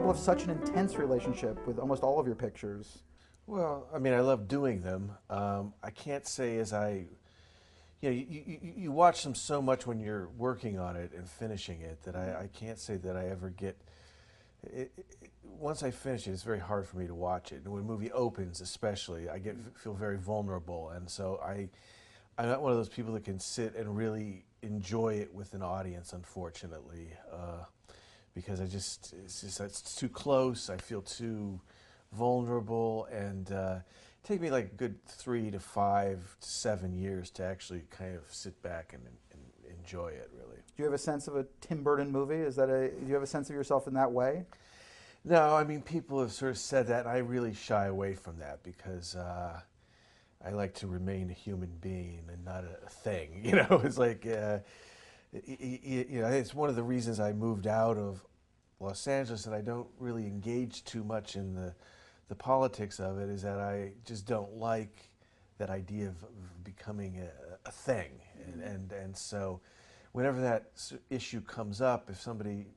people have such an intense relationship with almost all of your pictures. Well, I mean, I love doing them. I can't say as I, you watch them so much when you're working on it and finishing it that I can't say that I ever get. Once I finish it, it's very hard for me to watch it. And when a movie opens, especially, feel very vulnerable, and so I'm not one of those people that can sit and really enjoy it with an audience, unfortunately, because it's too close. I feel too vulnerable, and take me like a good 3 to 5 to 7 years to actually kind of sit back and enjoy it, really. Do you have a sense of a Tim Burton movie? Do you have a sense of yourself in that way? No, I mean, people have sort of said that, and I really shy away from that because I like to remain a human being and not a thing. It's like, it's one of the reasons I moved out of Los Angeles, and I don't really engage too much in the politics of it, is that I just don't like that idea of becoming a thing. And so whenever that issue comes up,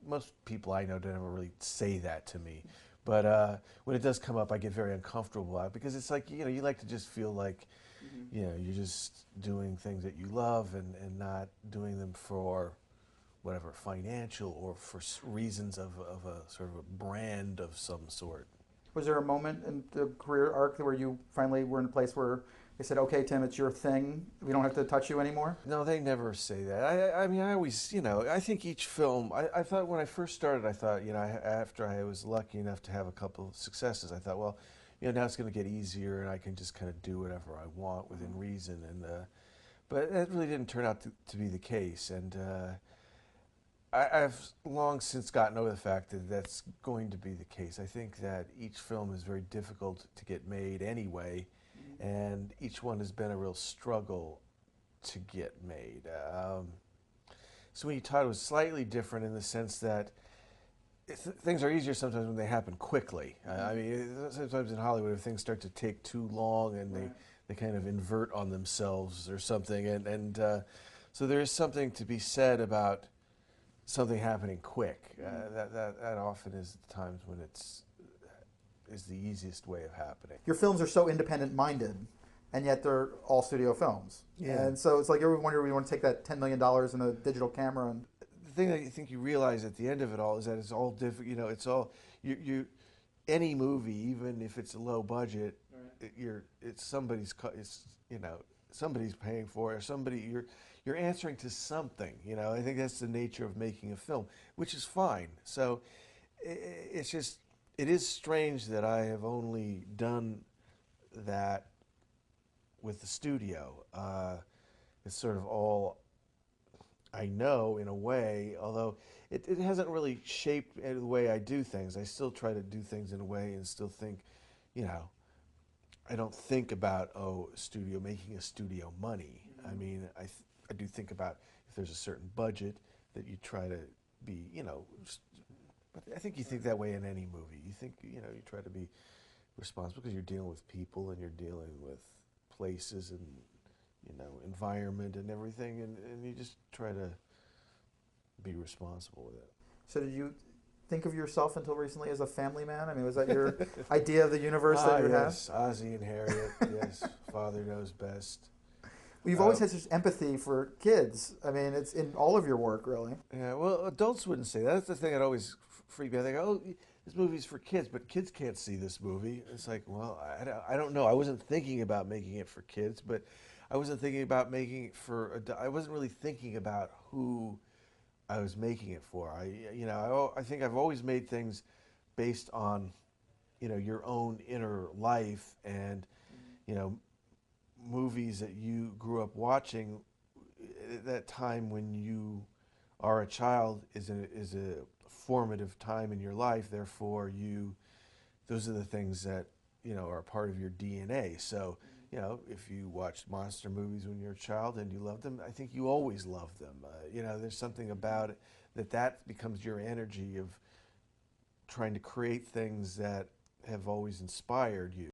most people I know don't ever really say that to me. But when it does come up, I get very uncomfortable about it because it's like, you like to just feel like, you're just doing things that you love and not doing them for whatever, financial or for reasons of a sort of a brand of some sort. Was there a moment in the career arc where you finally were in a place where they said, "Okay, Tim, it's your thing. We don't have to touch you anymore"? No, they never say that. I mean, I always, I think each film, I thought when I first started, I thought, after I was lucky enough to have a couple of successes, I thought, well, now it's going to get easier and I can just kind of do whatever I want within reason. But that really didn't turn out to be the case. And I've long since gotten over the fact that that's going to be the case. I think that each film is very difficult to get made anyway, and each one has been a real struggle to get made. Sweeney Todd was slightly different in the sense that things are easier sometimes when they happen quickly. I mean, sometimes in Hollywood, if things start to take too long and they kind of invert on themselves or something, and so there is something to be said about something happening quick. That often is the times when is the easiest way of happening. Your films are so independent-minded, and yet they're all studio films. Yeah. And so it's like every wonder we want to take that $10 million in a digital camera and. The thing that I think you realize at the end of it all is that it's all different. It's all any movie, even if it's a low budget, it's somebody's somebody's paying for it, or you're answering to something. I think that's the nature of making a film, which is fine. So it is strange that I have only done that with the studio. It's sort of all I know in a way, although it hasn't really shaped the way I do things. I still try to do things in a way and still think, I don't think about, making a studio money. I mean, I do think about if there's a certain budget that you try to be, but I think you think that way in any movie. You think, you try to be responsible because you're dealing with people and you're dealing with places and, environment and everything, and you just try to be responsible with it. So did you think of yourself until recently as a family man? I mean, was that your idea of the universe that you yes, Ozzie and Harriet, yes, father knows best. Well, you've always had such empathy for kids. I mean, it's in all of your work, really. Yeah, well, adults wouldn't say that. That's the thing that always freaked me out. They go, this movie's for kids, but kids can't see this movie. It's like, well, I don't know. I wasn't thinking about making it for kids, but I wasn't thinking about making it for. I wasn't really thinking about who I was making it for. I think I've always made things based on, your own inner life and, movies that you grew up watching. That time when you are a child is a formative time in your life. Therefore, those are the things that are a part of your DNA. So. If you watched monster movies when you were a child and you loved them, I think you always loved them. There's something about it that becomes your energy of trying to create things that have always inspired you.